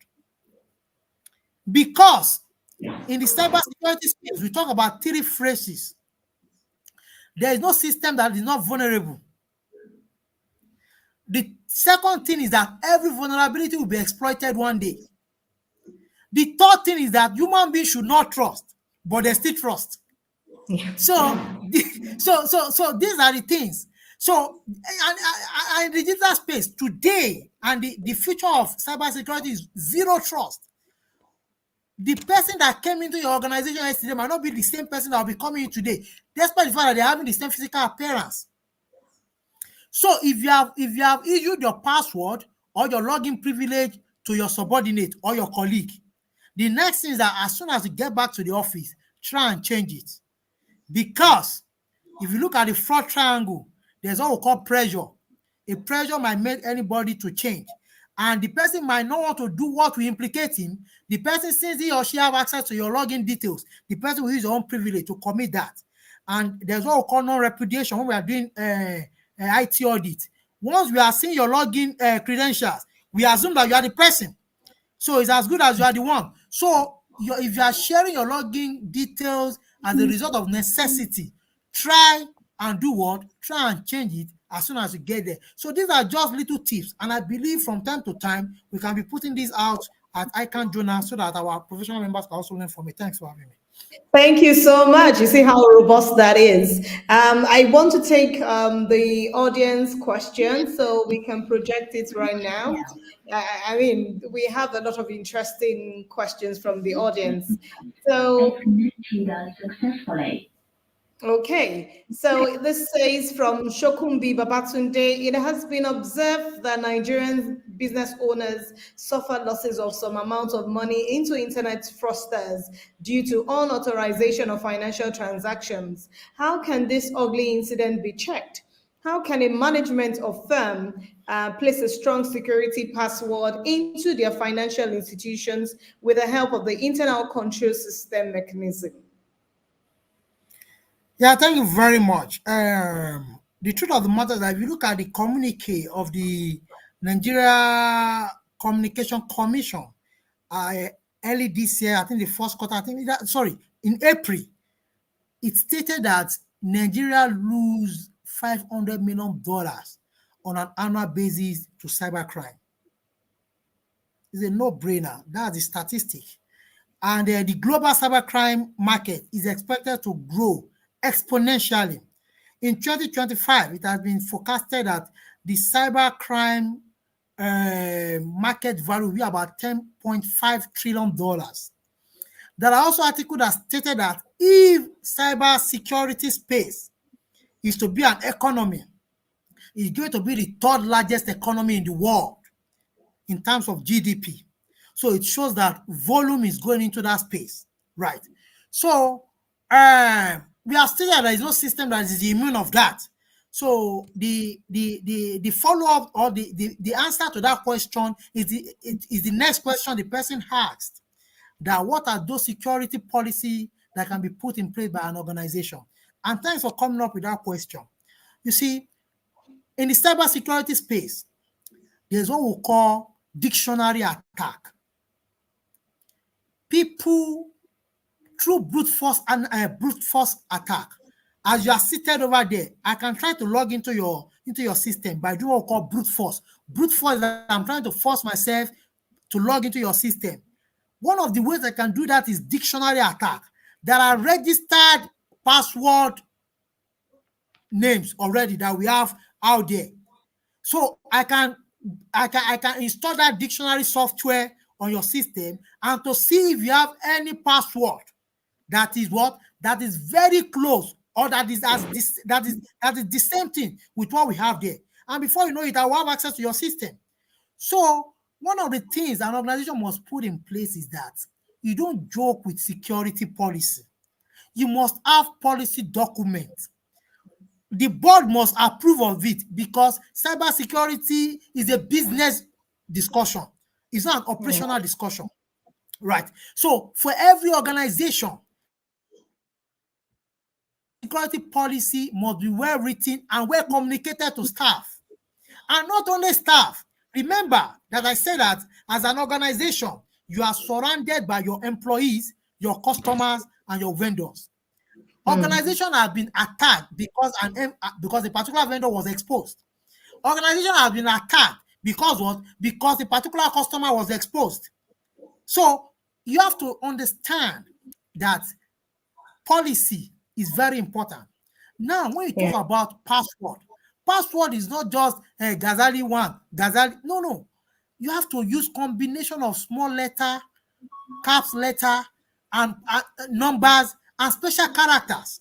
Because in the cybersecurity space, we talk about 3 phrases. There is no system that is not vulnerable. The second thing is that every vulnerability will be exploited one day. The third thing is that human beings should not trust, but they still trust. Yeah. So these are the things. So, and the digital space today and the future of cybersecurity is zero trust. The person that came into your organization yesterday might not be the same person that will be coming in today, despite the fact that they're having the same physical appearance. So if you have issued your password or your login privilege to your subordinate or your colleague, the next thing is that as soon as you get back to the office, try and change it. Because if you look at the fraud triangle, there's what we call pressure. A pressure might make anybody to change. And the person might not want to do what will implicate him. The person, since he or she have access to your login details, the person will use your own privilege to commit that. And there's what we call non-repudiation when we are doing IT audit. Once we are seeing your login credentials, we assume that you are the person. So it's as good as you are the one. So if you are sharing your login details as a result of necessity, try and do what? Try and change it as soon as you get there. So these are just little tips. And I believe from time to time, we can be putting these out at ICAN Journal so that our professional members can also learn from it. Thanks for having me. Thank you so much. You see how robust that is. I want to take the audience question so we can project it right now. I mean, we have a lot of interesting questions from the audience. So, okay, so this says from Shokumbi Babatunde, it has been observed that Nigerian business owners suffer losses of some amount of money into internet fraudsters due to unauthorization of financial transactions. How can this ugly incident be checked? How can a management or firm place a strong security password into their financial institutions with the help of the internal control system mechanism? Yeah, thank you very much. The truth of the matter is that if you look at the communique of the Nigeria Communication Commission, early this year, I think the first quarter, in April, it stated that Nigeria lose $500 million on an annual basis to cybercrime. It's a no-brainer. That's the statistic. And the global cybercrime market is expected to grow exponentially. In 2025, it has been forecasted that the cybercrime market value will be about $10.5 trillion. There are also articles that stated that if cybersecurity space is to be an economy, it's going to be the third largest economy in the world in terms of GDP. So it shows that volume is going into that space, right? So we are still there. There is no system that is immune of that. So the follow-up or the answer to that question is the next question the person asked. That what are those security policies that can be put in place by an organization? And thanks for coming up with that question. You see, in the cybersecurity space, there's what we call dictionary attack. People through brute force attack. As you are seated over there, I can try to log into your system by doing what we call brute force. Brute force is that I'm trying to force myself to log into your system. One of the ways I can do that is dictionary attack. There are registered password names already that we have out there. So I can install that dictionary software on your system and to see if you have any password that is very close or that is the same thing with what we have there. And before you know it, I will have access to your system. So one of the things an organization must put in place is that you don't joke with security policy. You must have policy documents. The board must approve of it because cybersecurity is a business discussion. It's not an operational discussion, right? So for every organization, security policy must be well written and well communicated to staff. And not only staff. Remember that I said that as an organization, you are surrounded by your employees, your customers, and your vendors. Organizations have been attacked because a particular vendor was exposed. Organizations have been attacked because what? Because a particular customer was exposed. So you have to understand that policy is very important. Now, when you talk about password is not just Ghazali 1, Ghazali. No. You have to use combination of small letter, caps letter, and numbers and special characters.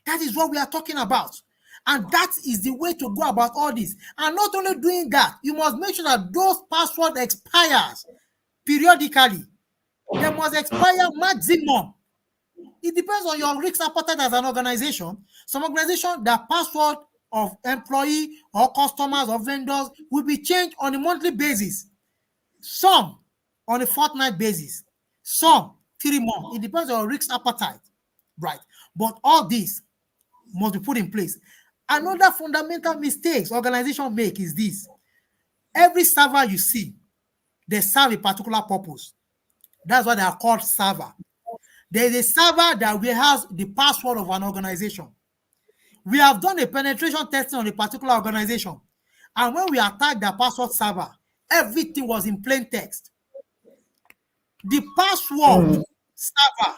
That is what we are talking about. And that is the way to go about all this. And not only doing that, you must make sure that those passwords expires periodically. They must expire maximum. It depends on your risk appetite as an organization. Some organization, the password of employee or customers or vendors will be changed on a monthly basis. Some on a fortnight basis. Some 3 months. It depends on your risk appetite. Right. But all this must be put in place. Another fundamental mistakes organization make is this. Every server you see, they serve a particular purpose. That's why they are called server. There is a server that has the password of an organization. We have done a penetration testing on a particular organization. And when we attacked the password server, everything was in plain text. The password server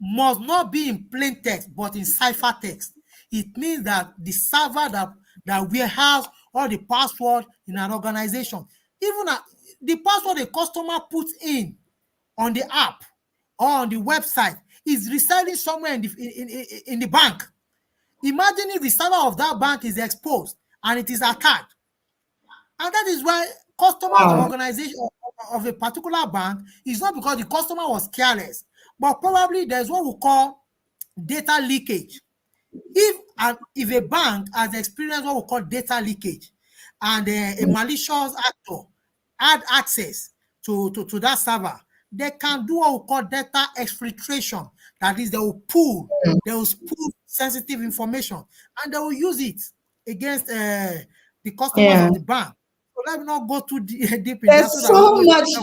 must not be in plain text, but in ciphertext. It means that the server that warehouse all the password in an organization, even the password a customer puts in on the app or on the website is residing somewhere in the bank. Imagine if the server of that bank is exposed and it is attacked. And that is why customers of organization of a particular bank is not because the customer was careless, but probably there's what we call data leakage. If a bank has experienced what we call data leakage and a malicious actor had access to that server, they can do what we call data exfiltration. That is, they will pull sensitive information and they will use it against the customers of the bank. So let me not go too deep in that.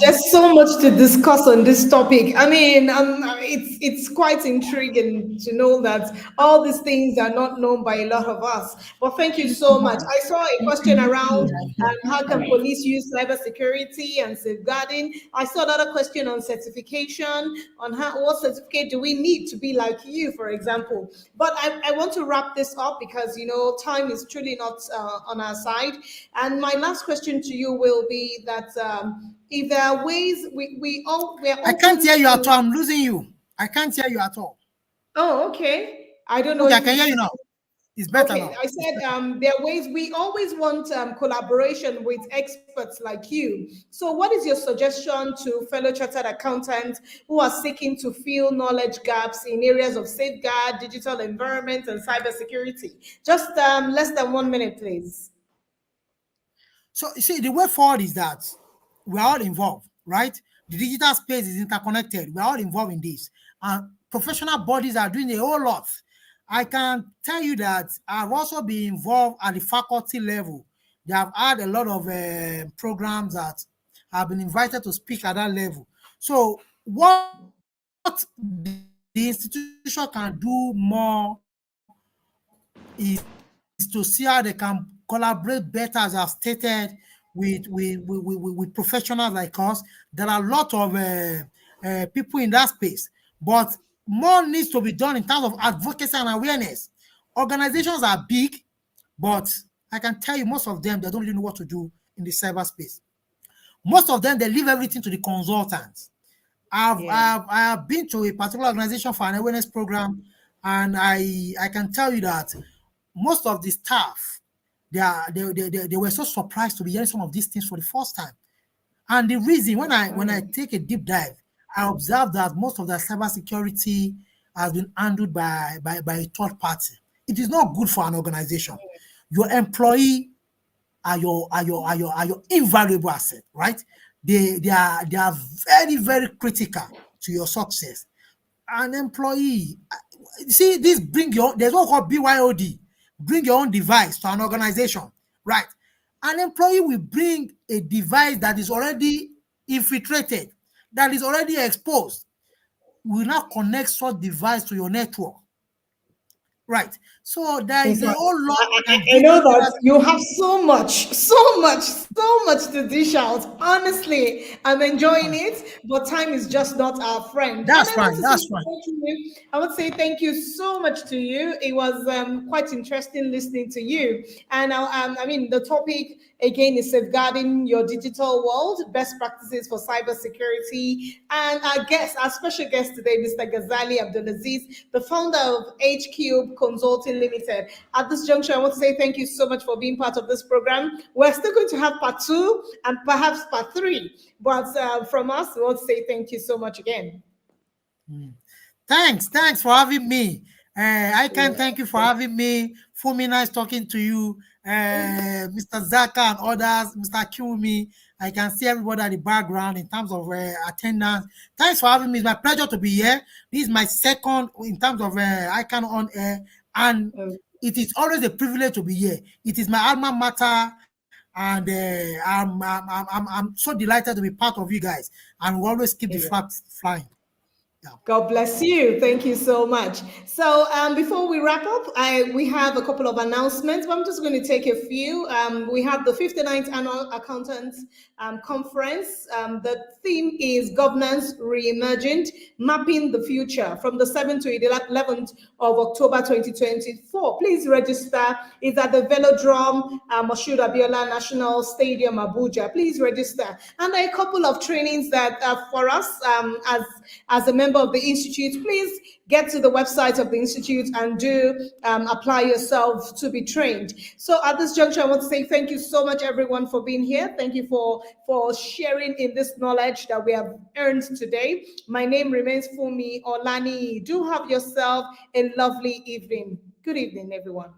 There's so much to discuss on this topic. I mean, it's quite intriguing to know that all these things are not known by a lot of us. But thank you so much. I saw a question around how can police use cybersecurity and safeguarding. I saw another question on certification, on what certificate do we need to be like you, for example. But I want to wrap this up because, time is truly not on our side. And my last question to you will be that if there are ways I can't hear you at all. I'm losing you. I can't hear you at all. Oh, okay. I don't know. Okay, I can hear you now. It's better now. I said there are ways we always want collaboration with experts like you. So what is your suggestion to fellow chartered accountants who are seeking to fill knowledge gaps in areas of safeguard, digital environment, and cybersecurity? Just less than 1 minute, please. So you see, the way forward is that we're all involved, right? The digital space is interconnected. We're all involved in this. And professional bodies are doing a whole lot. I can tell you that I've also been involved at the faculty level. They have had a lot of programs that have been invited to speak at that level. So what the institution can do more is to see how they can collaborate better, as I've stated, with professionals like us. There are a lot of people in that space, but more needs to be done in terms of advocacy and awareness. Organizations are big, but I can tell you most of them, they don't really know what to do in the cyberspace. Most of them, they leave everything to the consultants. I have been to a particular organization for an awareness program, and I can tell you that most of the staff, they were so surprised to be hearing some of these things for the first time. And the reason, when I take a deep dive, I observed that most of the cybersecurity has been handled by a third party. It is not good for an organization. Your employee are your invaluable asset, right? They are very, very critical to your success. An employee, see, there's what called BYOD. Bring your own device to an organization, right? An employee will bring a device that is already infiltrated, that is already exposed. Will now connect such device to your network. Right. So there In is a fact, whole lot and I know detail. that you have so much to dish out. Honestly, I'm enjoying it, but time is just not our friend. And That's I want fine. to say That's fine. thank you. I want to say thank you so much to you. It was quite interesting listening to you. And I mean, the topic again is safeguarding your digital world, best practices for cybersecurity. And our special guest today, Mr. Ghazali Abdulazeez, the founder of Hqube Consulting Limited. At this juncture, I want to say thank you so much for being part of this program. We're still going to have part 2 and perhaps part 3, but from us, we want to say thank you so much again. Thanks for having me. I can thank you for having me. Fumi, nice talking to you. Mr. Zaka and others, Mr. Hqube. I can see everybody at the background in terms of attendance. Thanks for having me. It's my pleasure to be here. This is my second in terms of ICAN on air, and it is always a privilege to be here. It is my alma mater, and I'm so delighted to be part of you guys, and we always keep the flag flying. God bless you. Thank you so much. So before we wrap up, we have a couple of announcements, but I'm just going to take a few. We have the 59th Annual Accountants Conference. The theme is Governance Reimagined, Mapping the Future, from the 7th to 11th of October 2024. Please register. It's at the Velodrome, Moshood Abiola National Stadium, Abuja. Please register. And there are a couple of trainings that for us as a member of the Institute. Please get to the website of the Institute and do apply yourself to be trained. So at this juncture, I want to say thank you so much, everyone, for being here. Thank you for sharing in this knowledge that we have earned today. My name remains Fumi Olani. Do have yourself a lovely evening. Good evening, everyone.